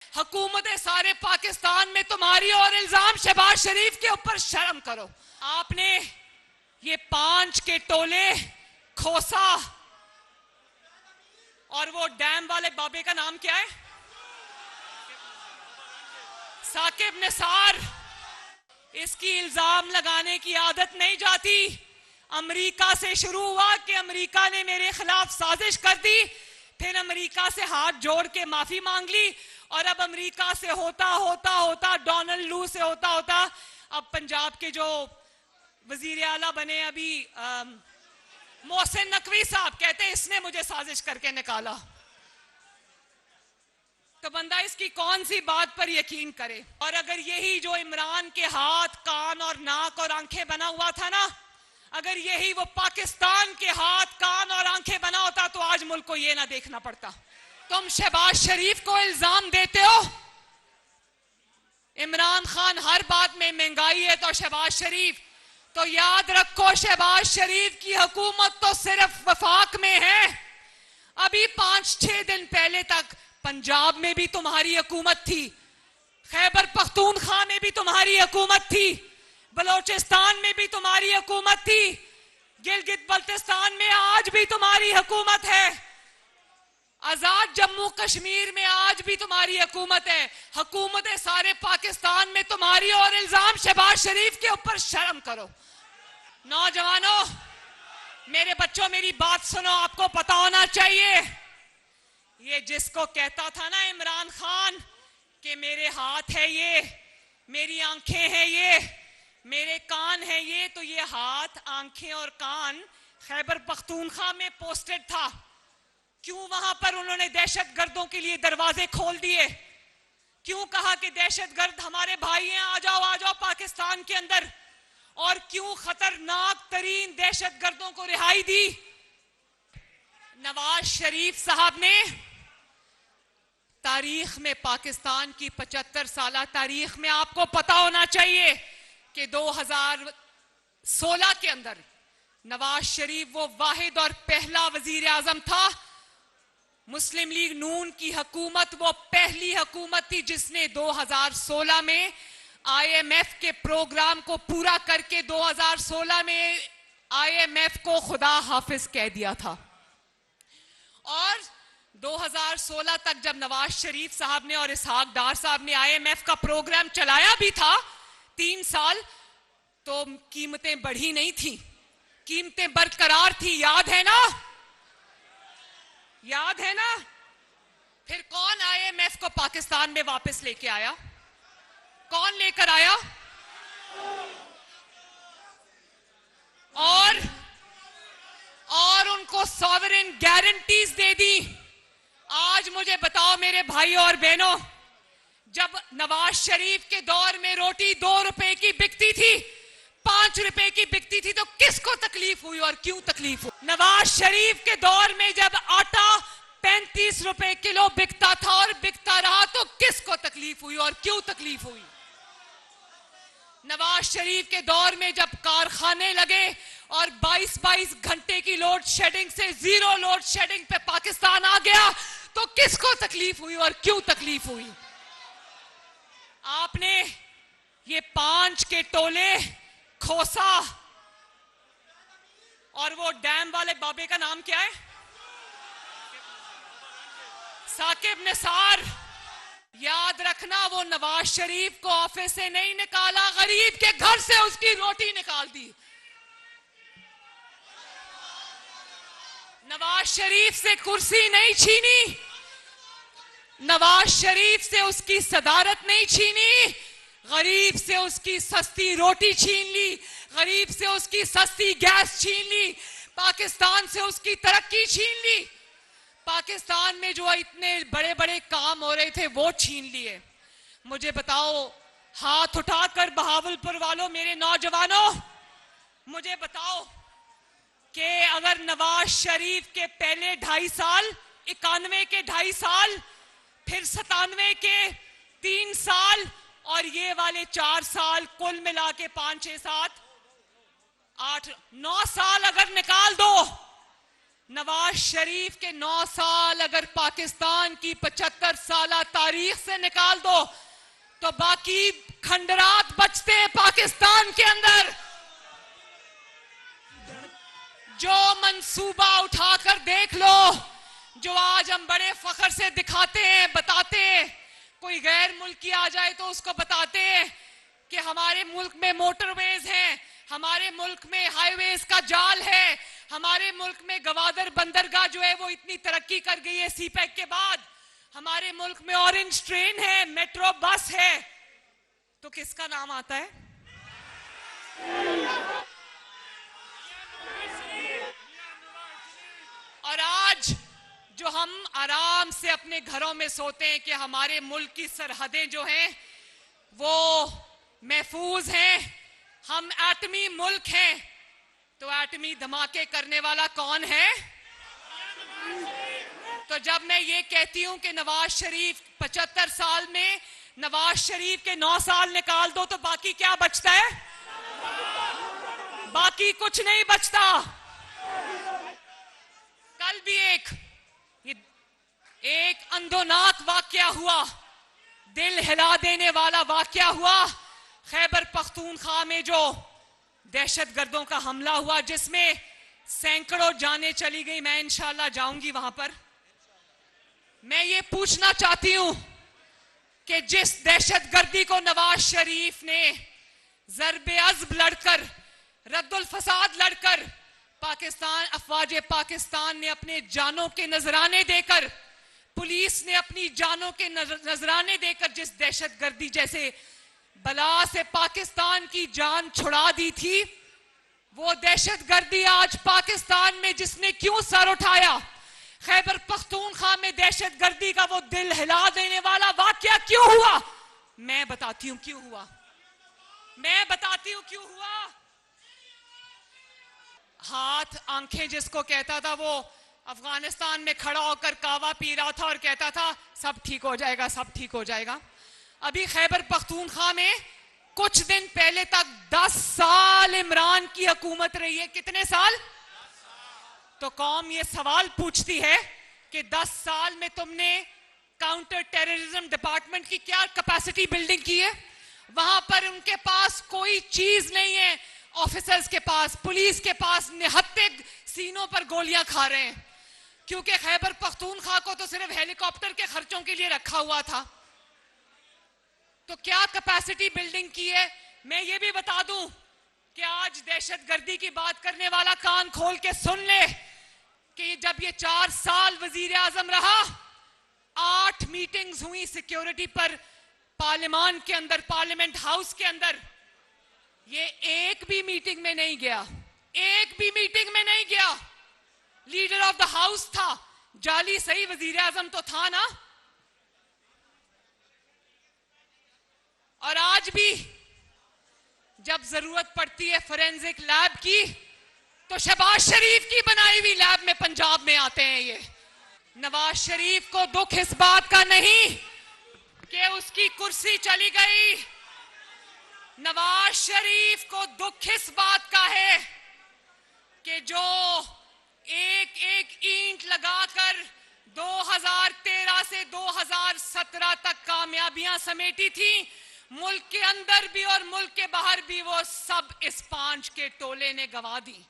हुकूमत सारे पाकिस्तान में तुम्हारी और इल्जाम शहबाज शरीफ के ऊपर शर्म करो। आपने ये 5 के टोले खोसा और वो डैम वाले बाबे का नाम क्या है, साकिब निसार, इसकी इल्जाम लगाने की आदत नहीं जाती। अमेरिका से शुरू हुआ कि अमेरिका ने मेरे खिलाफ साजिश कर दी, फिर अमेरिका से हाथ जोड़ के माफी मांग ली और अब अमेरिका से होता होता होता डोनाल्ड लू से होता होता अब पंजाब के जो वजीर आला बने अभी मोहसिन नकवी साहब कहते हैं इसने मुझे साजिश करके निकाला। तो बंदा इसकी कौन सी बात पर यकीन करे। और अगर यही जो इमरान के हाथ कान और नाक और आंखें बना हुआ था ना, अगर यही वो पाकिस्तान के हाथ कान और आंखें बना होता तो आज मुल्क को ये ना देखना पड़ता। तुम शहबाज शरीफ को इल्जाम देते हो इमरान खान हर बात में महंगाई है तो शहबाज शरीफ, तो याद रखो शहबाज शरीफ की हुकूमत तो सिर्फ वफाक में है। अभी 5-6 दिन पहले तक पंजाब में भी तुम्हारी हुकूमत थी, खैबर पख्तूनख्वा में भी तुम्हारी हुकूमत थी, बलोचिस्तान में भी तुम्हारी हुकूमत थी, गिलगित बल्तिस्तान में आज भी तुम्हारी हुकूमत है, आजाद जम्मू कश्मीर में आज भी तुम्हारी हुकूमत है। हुकूमत सारे पाकिस्तान में तुम्हारी और इल्जाम शहबाज शरीफ के ऊपर शर्म करो। नौजवानों, मेरे बच्चों, मेरी बात सुनो, आपको पता होना चाहिए ये जिसको कहता था ना इमरान खान कि मेरे हाथ है ये, मेरी आंखें हैं ये, मेरे कान है ये, तो ये हाथ, आंखें और कान खैबर पख्तूनख्वा में पोस्टेड था। क्यों वहां पर उन्होंने दहशतगर्दों के लिए दरवाजे खोल दिए? क्यों कहा कि दहशतगर्द हमारे भाई हैं, आ जाओ पाकिस्तान के अंदर? और क्यों खतरनाक तरीन दहशतगर्दों को रिहाई दी? नवाज शरीफ साहब ने तारीख में, पाकिस्तान की 75 साल तारीख में, आपको पता होना चाहिए कि 2016 के अंदर नवाज शरीफ वो वाहिद और पहला वजीर आजम था। मुस्लिम लीग नून की हुकूमत वो पहली हुकूमत थी जिसने 2016 में IMF के प्रोग्राम को पूरा करके 2016 में IMF को खुदा हाफिज कह दिया था। और 2016 तक जब नवाज शरीफ साहब ने और इसहाक डार साहब ने IMF का प्रोग्राम चलाया भी था 3 साल, तो कीमतें बढ़ी नहीं थी, कीमतें बरकरार थी। याद है ना? याद है ना? फिर कौन IMF को पाकिस्तान में वापस लेके आया? कौन लेकर आया? और उनको सॉवरेन गारंटीज दे दी। आज मुझे बताओ मेरे भाई और बहनों, जब नवाज शरीफ के दौर में रोटी 2 रुपए की बिकती थी, 5 रुपए की बिकती थी, तो किसको तकलीफ हुई और क्यों तकलीफ हुई? नवाज शरीफ के दौर में जब आटा 35 रुपए किलो बिकता था और बिकता रहा, तो किसको तकलीफ हुई और क्यों तकलीफ हुई? नवाज शरीफ के दौर में जब कारखाने लगे और 22-22 घंटे की लोड शेडिंग से 0 लोड शेडिंग पे पाकिस्तान आ गया, तो किसको तकलीफ हुई और क्यों तकलीफ हुई? आपने ये 5 के टोले खोसा और वो डैम वाले बाबे का नाम क्या है, साकिब निसार, याद रखना वो नवाज शरीफ को ऑफिस से नहीं निकाला, गरीब के घर से उसकी रोटी निकाल दी। नवाज शरीफ से कुर्सी नहीं छीनी, नवाज शरीफ से उसकी सदारत नहीं छीनी, गरीब से उसकी सस्ती रोटी छीन ली, गरीब से उसकी सस्ती गैस छीन ली, पाकिस्तान से उसकी तरक्की छीन ली, पाकिस्तान में जो इतने बड़े बड़े काम हो रहे थे वो छीन लिए। मुझे बताओ, हाथ उठाकर बहावलपुर वालों, मेरे नौजवानों, मुझे बताओ कि अगर नवाज शरीफ के पहले 2.5 साल, 91 के 2.5 साल, फिर 97 के 3 साल और ये वाले 4 साल, कुल मिला के 5, 6, 7, 8, 9 साल अगर निकाल दो, नवाज शरीफ के 9 साल अगर पाकिस्तान की 75 साल तारीख से निकाल दो तो बाकी खंडरात बचते हैं पाकिस्तान के अंदर। जो मंसूबा उठाकर देख लो, जो आज हम बड़े फख्र से दिखाते हैं, बताते हैं। कोई गैर मुल्की आ जाए तो उसको बताते हैं कि हमारे मुल्क में मोटरवेज हैं, हमारे मुल्क में हाईवेज का जाल है, हमारे मुल्क में गवादर बंदरगाह जो है वो इतनी तरक्की कर गई है सीपैक के बाद, हमारे मुल्क में ऑरेंज ट्रेन है, मेट्रो बस है, तो किसका नाम आता है? और आज जो हम आराम से अपने घरों में सोते हैं कि हमारे मुल्क की सरहदें जो हैं वो महफूज हैं, हम एटमी मुल्क हैं, तो एटमी धमाके करने वाला कौन है? तो जब मैं ये कहती हूं कि नवाज शरीफ 75 साल में नवाज शरीफ के 9 साल निकाल दो तो बाकी क्या बचता है? बाकी कुछ नहीं बचता। कल भी एक अंधोनाक वाकया हुआ, दिल हिला देने वाला वाकया हुआ खैबर पख्तूनख्वा में, जो दहशतगर्दों का हमला हुआ जिसमें सैकड़ों जानें चली गई। मैं इंशाल्लाह जाऊंगी वहां पर। मैं ये पूछना चाहती हूं कि जिस दहशतगर्दी को नवाज शरीफ ने ज़र्बे अज़्ब लड़कर, रद्दुल फसाद लड़कर, पाकिस्तान अफवाज पाकिस्तान ने अपने जानों के नजराने देकर, पुलिस ने अपनी जानों के नजराने देकर जिस दहशतगर्दी जैसे बला से पाकिस्तान की जान छुड़ा दी थी, वो दहशतगर्दी आज पाकिस्तान में जिसने क्यों सर उठाया, खैबर पख्तूनख्वा में दहशतगर्दी का वो दिल हिला देने वाला वाकया क्यों हुआ? मैं बताती हूं क्यों हुआ। मैं बताती हूं क्यों हुआ। हाथ आंखें जिसको कहता था वो अफगानिस्तान में खड़ा होकर कावा पी रहा था और कहता था सब ठीक हो जाएगा, सब ठीक हो जाएगा। अभी खैबर पख्तूनख्वा में कुछ दिन पहले तक 10 साल इमरान की हुकूमत रही है। कितने साल? तो कौम ये सवाल पूछती है कि 10 साल में तुमने काउंटर टेररिज्म डिपार्टमेंट की क्या कैपेसिटी बिल्डिंग की है? वहां पर उनके पास कोई चीज नहीं है, ऑफिसर्स के पास, पुलिस के पास निहत्ते सीनों पर गोलियां खा रहे हैं, क्योंकि खैबर पख्तूनख्वा को तो सिर्फ हेलीकॉप्टर के खर्चों के लिए रखा हुआ था। तो क्या कैपेसिटी बिल्डिंग की है? मैं ये भी बता दूं कि आज दहशतगर्दी की बात करने वाला कान खोल के सुन ले कि जब ये 4 साल वजीर आजम रहा, 8 मीटिंग्स हुई सिक्योरिटी पर पार्लियामेंट के अंदर, पार्लियामेंट हाउस के अंदर। ये एक भी मीटिंग में नहीं गया, एक भी मीटिंग में नहीं गया। लीडर ऑफ द हाउस था, जाली सही वजीर आजम तो था ना। और आज भी जब जरूरत पड़ती है फोरेंसिक लैब की, तो शहबाज शरीफ की बनाई हुई लैब में पंजाब में आते हैं ये। नवाज शरीफ को दुख इस बात का नहीं कि उसकी कुर्सी चली गई, नवाज शरीफ को दुख इस बात का है कि जो एक एक ईंट लगाकर 2013 से 2017 तक कामयाबियां समेटी थी, मुल्क के अंदर भी और मुल्क के बाहर भी, वो सब इस 5 के टोले ने गंवा दी।